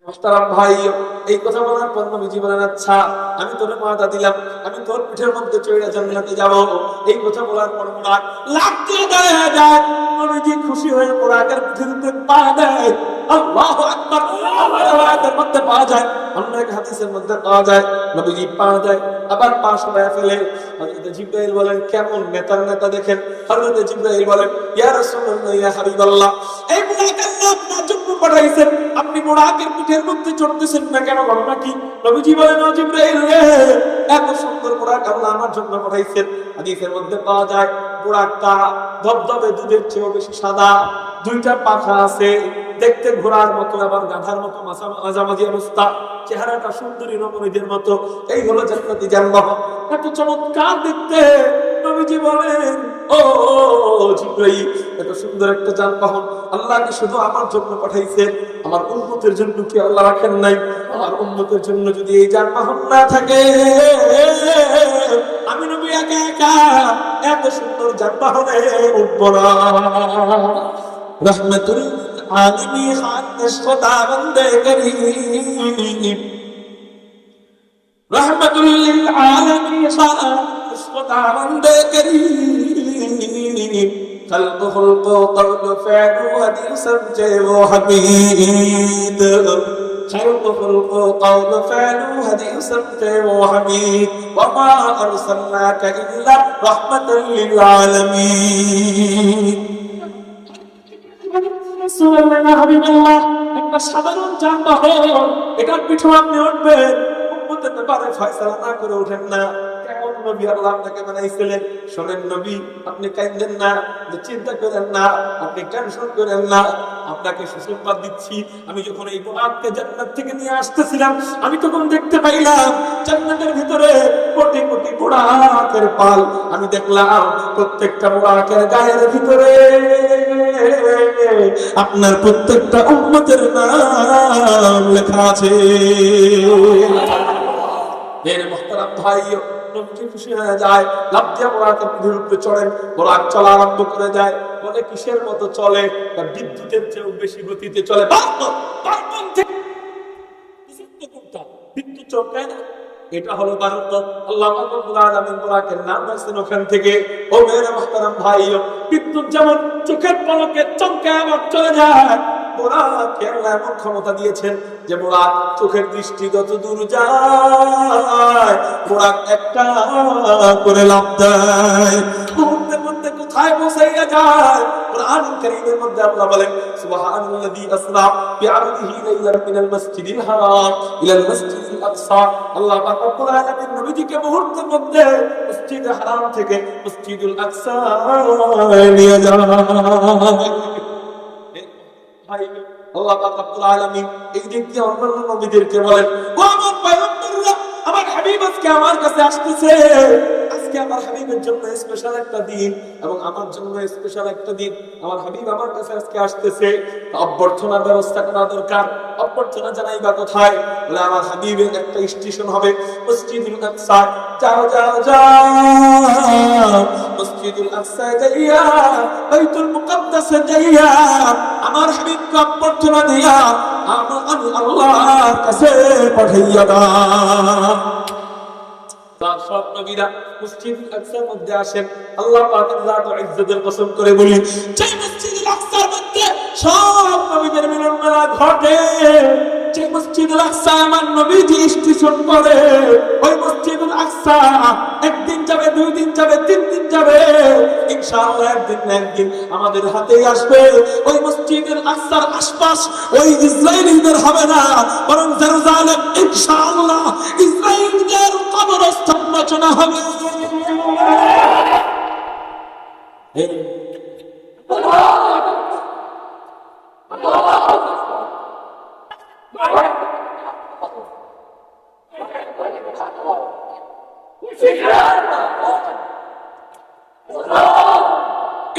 মোহতারাম ভাই, এই কথা বলার পর নবীজি বলেন, আচ্ছা আমি তোর ওয়াদা দিলাম, আমি তোর পিঠের মধ্যে চড়ে জান্নাতে যাব। এই কথা বলার পর বুরাক লাফ দিয়ে দাঁড়িয়ে যায়। নবীজি খুশি হয়ে বুরাকের পিঠের উপরে পা দেয়। আল্লাহু আকবার। আয়াতের মধ্যে পাওয়া যায়, অন্য এক হাদিসের মধ্যে পাওয়া যায়, নবীজি পা দেয়, আবার পা সরায় ফেলে। হযরত জিবরাইল বলেন, কেমন নেতার নেতা দেখেন। হযরত জিবরাইল বলেন, ইয়া রাসূলুল্লাহ, ইয়া হাবিবাল্লাহ, এই বুরাক আল্লাহ আপনার জন্য পাঠাইছেন, আপনি বুরাকের পিঠের মধ্যে চড়তেছেন না কেন, ঘটনা কি? নবীজি বলেন, ও জিবরাইল রে, এত সুন্দর বুরাক আল্লাহ আমার জন্য পাঠাইছেন। হাদিসের মধ্যে পাওয়া যায় বুরাকটা ধবধবে দুধের চেয়েও বেশি সাদা, দুইটা পাখা আছে, দেখতে ঘোড়ার মতো আবার গাধার মতো মাঝামাঝি অবস্থা, চেহারাটা সুন্দরী রমণীদের মতো। এই হলো জান্নাতি যানবাহন, এত চমৎকার দেখতে। নবীজি বলেন, ও জিবরাইল, এত সুন্দর একটা যানবাহন আল্লাহ কি শুধু আমার জন্য পাঠাইছেন? আমার উম্মতের জন্য কি আল্লাহ রাখেন নাই? আমার উম্মতের জন্য যদি এই যানবাহন না থাকে, আমি নবী একা একা এত সুন্দর যানবাহনে উঠবো না। রহমতুল আলামিন খান খোদা বন্দে করিম, রহমতুল আলামিন খান খোদা বন্দে করিম, خلق خلق قول فعل هدي سمجھے وہ حمید، خلق خلق قول فعل هدي سمجھے وہ حمید، وما ارسلناك الا رحمة للعالمين। সুবহানাল্লাহ, হাবিবাল্লাহ, একটা সাধারণ যানবাহন, এটার পিঠে আপনি উঠবেন, উম্মতের ব্যাপারে ফয়সালা না করে ওঠেন না। কেমন নবী আল্লাহ আপনাকে বানাইছিলেন? শোনেন নবী, আপনি কাঁদেন না, চিন্তা করেন না, আপনি টেনশন করেন না, আপনাকে সুসংবাদ দিচ্ছি। আমি যখন এই বুরাককে জান্নাত থেকে নিয়ে আসতেছিলাম, আমি তখন দেখতে পাইলাম জান্নাতের ভিতরে কোটি কোটি বুরাকের পাল। আমি দেখলাম প্রত্যেকটা বুরাকের গায়ের ভিতরে আপনার প্রত্যেকটা উম্মতের নাম লেখা আছে। মেরে মুহতারাম ভাইও, নবীজি খুশি হয়ে যায়, লাফ দিয়ে বুরাকের পিঠের উপরে চড়েন, বুরাক চলা আরম্ভ করে যায়। বলে কিসের মতো চলে? বিদ্যুতের চেয়েও বেশি গতিতে চলে। বিদ্যুৎ চমকায় না, এটা হলো বারুদ। আল্লাহ রাব্বুল আলামিন বুরাকের নাম রাখছেন ওখান থেকে। ও মেরে মুহতারাম ভাইও, বিদ্যুৎ যেমন চোখের পলকে চমকায় আবার চলে যায়, বুরাকে আল্লাহ এমন ক্ষমতা দিয়েছেন যে বুরাক চোখের দৃষ্টি যত দূর যায়, বুরাক একটা করে লাফ দেয়, মুহূর্তের মধ্যে কোথায় পৌঁছাইয়া যায়। কুরআন কারীমের মধ্যে আল্লাহ বলেন, সুবহানাল্লাযী আসরা বিআবদিহি লাইলান মিনাল মাসজিদিল হারাম ইলাল মাসজিদিল আকসা। আল্লাহ পাক রব্বুল আলামিন নবীজিকে মুহূর্তের মধ্যে মসজিদে হারাম থেকে মসজিদুল আকসা নিয়ে যান। আল্লাহ পাক রব্বুল আলামিন এই দিক দিয়ে অন্যান্য নবীদেরকে বলেন, ও আমার পয়গম্বররা, আমার হাবিব আজকে আমার কাছে আসতেছে, আজকে আমার হাবিবের জন্য স্পেশাল একটা দিন এবং আমার জন্য স্পেশাল একটা দিন। আমার হাবিব আমার কাছে আজকে আসতেছে, অভ্যর্থনার ব্যবস্থা করা দরকার। অভ্যর্থনা জানাইবা কোথায়? বলে আমার হাবিবের একটা স্টেশন হবে মসজিদুল আকসা। যাও যাও যাও, মসজিদুল আকসা যাইয়া, বাইতুল মুকাদ্দাসে যাইয়া আমার হাবিবকে অভ্যর্থনা দিয়া আমি আল্লাহর কাছে পাঠাইয়া দাও। সব নবীরা মসজিদুল আকসার মধ্যে আসেন। আল্লাহ পাকের জাত ও ইজ্জতের কসম করে বলি, যে মসজিদুল আকসার মধ্যে সব নবীদের মিলন মেলা ঘটে, যে মসজিদুল আকসা আমার নবীজি স্টেশন করে, ওই মসজিদুল আকসা একদিন যাবে, 2 দিন যাবে, 3 দিন যাবে, ইনশাআল্লাহ একদিন না একদিন আমাদের হাতেই আসবে। ওই মসজিদুল আকসার আশপাশ ওই ইসরায়েলিদের হবে না, বরং জেরুজালেম ইনশাআল্লাহ ইসরায়েলিদের কবরস্থান রচনা হবে।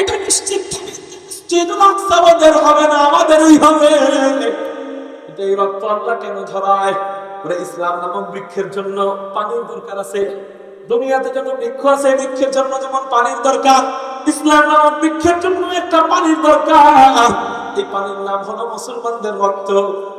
এটা নিশ্চিত মসজিদুল আকসা আমাদের হবে না, আমাদেরই হবে। এটা এই রক্ত আল্লাহ কেন ঝরায়? ওরে ইসলাম নামক বৃক্ষের জন্য পানির দরকার আছে। দুনিয়াতে যত বৃক্ষ আছে, বৃক্ষের জন্য যেমন পানির দরকার, ইসলাম নামক বৃক্ষের জন্য একটা পানির দরকার। এই পানির নাম হলো মুসলমানদের রক্ত।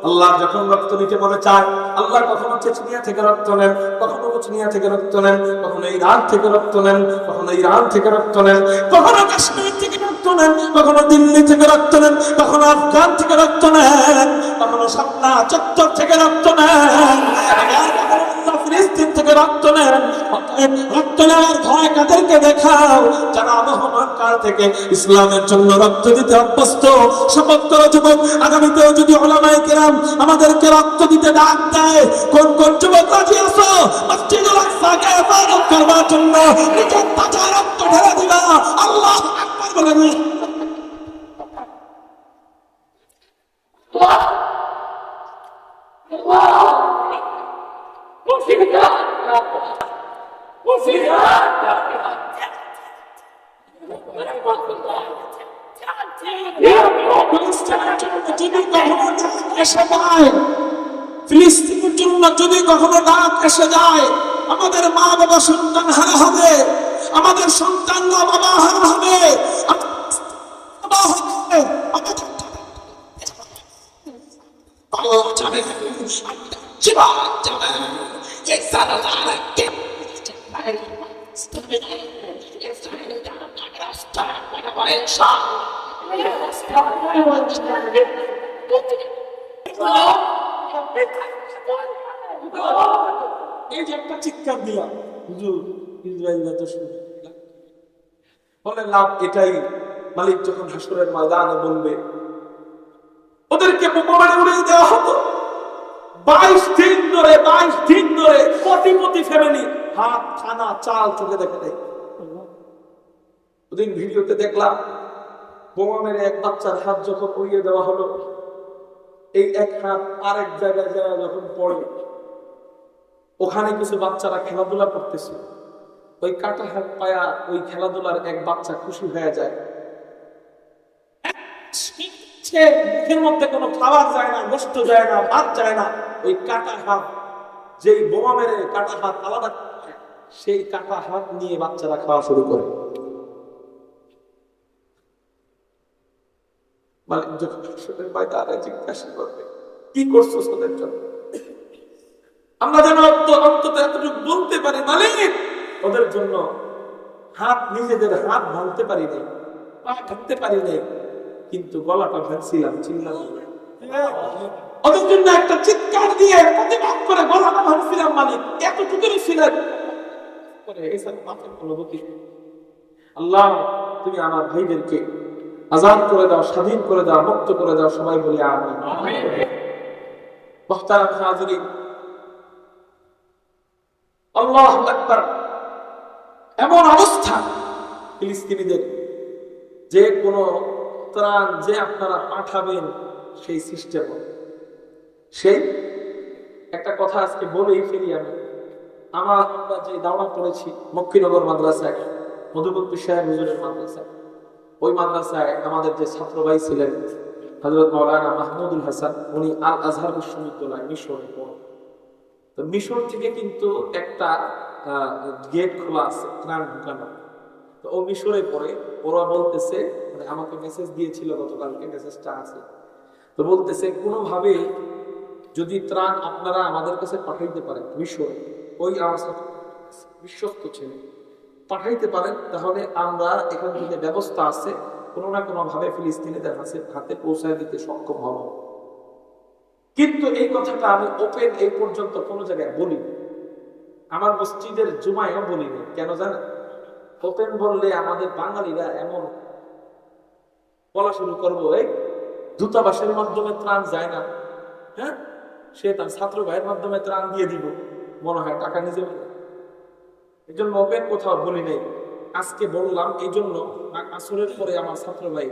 আল্লাহ যখন রক্ত নিতে মনে চায়, আল্লাহ কখনো চেচনিয়া থেকে রক্ত নেন, কখনো চেচনিয়া থেকে রক্ত নেন, কখনো ইরান থেকে রক্ত নেন, কখনো ইরান থেকে রক্ত নেন, কখনো কাশ্মীর থেকে রক্ত নেন, কখনো দিল্লি থেকে রক্ত নেন, কখনো আফগান থেকে রক্ত নেন, কখনো শাপলা চত্বর থেকে রক্ত নেন, ফিলিস্তিন থেকে রক্ত নেন। রক্ত নেওয়ার ভয় কাদেরকে দেখাও? যারা আবহমান কাল থেকে ইসলামের জন্য রক্ত দিতে অভ্যস্ত। শপথ করো যুবক, আগামীতেও যদি উলামায়ে কেরাম আমাদেরকে রক্ত দিতে ডাক দেয়, কোন কোন যুবক রাজি আছো মসজিদুল আকসাকে ইবাদত করবার জন্য নিজের তাজা রক্ত ঢেলে দিবা? আল্লাহু আকবার বলেন। ফিলিস্তিনের জন্য যদি কখনো ডাক এসে যায়, আমাদের মা বাবা সন্তান হারা হবে, আমাদের সন্তানরা বাবা হারা হবে, এই যে একটা চিৎকার দিলাম, হুজুর ইসরায়েল তো শুনে বলে লাভ এটাই, মালিক যখন হাসরের ময়দানে বলবে ওদেরকে বোমা মেরে উড়িয়ে দেওয়া হতো। 22 দিন ধরে কোটি ফ্যামিলি ভাত খানা চাল চোখে দেখে দেয়। ওদিন ভিডিওতে দেখলাম বোমা মেরে এক বাচ্চার হাত যখন উড়িয়ে দেওয়া হলো, এই এক হাত আরেক জায়গায় যখন পড়ে, ওখানে কিছু বাচ্চারা খেলাধুলা করতেছে, ওই কাটা হাত পায়া ওই খেলাধুলার এক বাচ্চা খুশি হয়ে যায়। মুখের মধ্যে কোনো খাবার যায় না, গোশত যায় না, ভাত যায় না, ওই কাটা হাত, যেই বোমা মেরে কাটা হাত আলাদা, সেই কাটা হাত নিয়ে বাচ্চারা খাওয়া শুরু করে। মালিক যখন জিজ্ঞাসা করবে কি করছো ওদের জন্য, আমরা যেন অন্তত এতটুকু বলতে পারি, মালিক ওদের জন্য হাত, নিজেদের হাত ভাঙতে পারি নাই, পা ভাঙতে পারি নাই, কিন্তু গলাটা ভাঙছিলাম, চিল্লাম ওদের জন্য একটা চিৎকার দিয়ে প্রতিবাদ করে গলাটা ভাঙছিলাম, মালিক এতটুকুই ছিলেন। আল্লাহ তুমি আমার ভাইদেরকে আজাদ করে দাও, স্বাধীন করে দাও, মুক্ত করে দাও, সবাই বলি আমিন। মুহতারাম হাজিরিন, আল্লাহু আকবার। এমন অবস্থা ফিলিস্তিনিদের, যে কোনো ত্রাণ যে আপনারা পাঠাবেন সেই সিস্টেম, সেই একটা কথা আজকে বলেই ফেলি আমি। আমরা যে দাওয়া করেছি মক্কিনগর মাদ্রাসায়, মধুমতি সাহেব হুজুরের মাদ্রাসায়, ওই মাদ্রাসায় আমাদের যে ছাত্র ভাই ছিলেন হযরত মাওলানা মাহমুদুল হাসান, উনি আল আজহার বিশ্ববিদ্যালয় মিশরে পড়েন। তো মিশর থেকে কিন্তু একটা গেট খোলা আছে ত্রাণ ঢুকানো। তো ও মিশরে পড়ে, ওরা বলতেছে, মানে আমাকে মেসেজ দিয়েছিল গতকালকে, মেসেজটা আছে, তো বলতেছে কোনোভাবে যদি ত্রাণ আপনারা আমাদের কাছে পাঠাইতে পারেন মিশরে, ওই আমার সাথে বিশ্বস্ত ছেলে, পাঠাইতে পারেন, তাহলে আমরা এখান থেকে ব্যবস্থা আছে, কোনো না কোনো ভাবে ফিলিস্তিনিদের হাতে পৌঁছায় দিতে সক্ষম হব। কিন্তু এই কথাটা আমি ওপেন এই পর্যন্ত কোনো জায়গায় বলিনি, আমার মসজিদের জুমায়ও বলিনি। কেন জানেন? ওপেন বললে আমাদের বাঙালিরা এমন বলা শুরু করবো, এই দূতাবাসের মাধ্যমে ত্রাণ যায় না, হ্যাঁ সে তার ছাত্র ভাইয়ের মাধ্যমে ত্রাণ দিয়ে দিব, মনে হয় টাকা নিজে। এই জন্য ওপেন কোথাও বলি নাই, আজকে বললাম। এই জন্য আসরের পরে আমার ছাত্র ভাই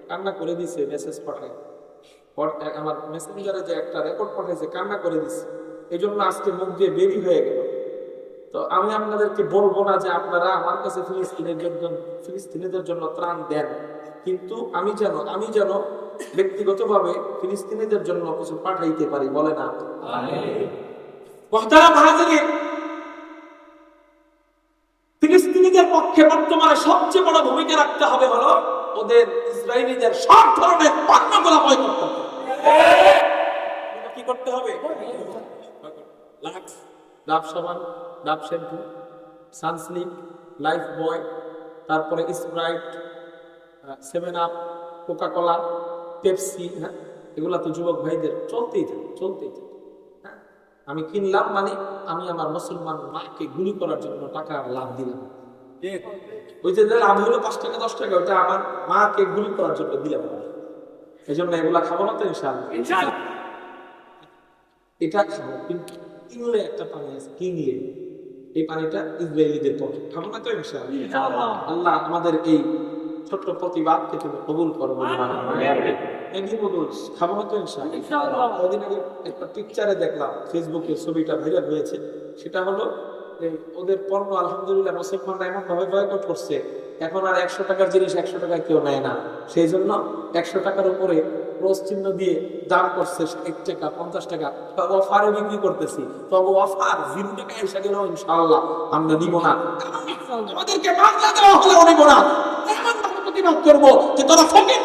কান্না করে দিছে, মেসেজ পাঠায়, আমার মেসেঞ্জারে যে একটা রেকর্ড পাঠাইছে, কান্না করে দিছে। এই জন্য আজকে মুখ দিয়ে বেরি হয়ে গেল। তো আমি আপনাদেরকে বলবো না যে আপনারা আমার কাছে ফিলিস্তিনিদের জন্য ত্রাণ দেন, কিন্তু আমি যেন ব্যক্তিগতভাবে ফিলিস্তিনিদের জন্য কিছু পাঠাইতে পারি, বলে না। ফিলিস্তিনিদের পক্ষে বর্তমানে সবচেয়ে বড় ভূমিকা রাখতে হবে হলো ওদের ইসরায়েলিদের সব ধরনের পণ্যগুলো বয়কট করতে হবে। কি করতে হবে? লাক্স, ডাব সাবান, ডাব শ্যাম্পু, সানসিল্ক, লাইফ বয়, তারপরে Sprite, 7 up, Coca Cola, Pepsi, হ্যাঁ, এগুলা তো যুবক ভাইদের চলতেই থাকে। হ্যাঁ, আমি কিনলাম মানে আমি আমার মুসলমান মাকে গুলি করার জন্য টাকা লাভ দিলাম। ওই যে লাভ হলো 5 টাকা 10 টাকা, ওটা আমার মাকে গুলি করার জন্য দিলাম। এই জন্য এগুলা খাবো না তো ইনশাআল্লাহ। এটা খাবো, কিন্তু কিনলে একটা পানি আছে, কিনলে এই পানিটা ইসরায়েলিদের পক্ষে খাবো না তো ইনশাআল্লাহ। আল্লাহ আমাদের এই ছোট্ট প্রতিবাদকে তুমি কবুল করো। খাবো না তো ইনশাআল্লাহ। কদিন আগে একটা পিকচারে দেখলাম, ফেসবুকে ছবিটা ভাইরাল হয়েছে। সেটা হলো ওদের পণ্য আলহামদুলিল্লাহ মুসলমানরা এমন ভাবে বয়কট করছে, এখন আর 100 টাকার জিনিস 100 টাকায় কেউ নেয় না। সেই জন্য 100 টাকার উপরে ক্রস চিহ্ন দিয়ে দাম করছে 1 টাকা 50 টাকা, অফারে বিক্রি করতেছি। তবে অফার 0 টাকা এসে গেল ইনশাআল্লাহ আমরা নিব না। আমাদেরকে বাংলা দেওয়া হলেও নিব না। এমন ভাবে প্রতিবাদ করবো যে তোরা ফকির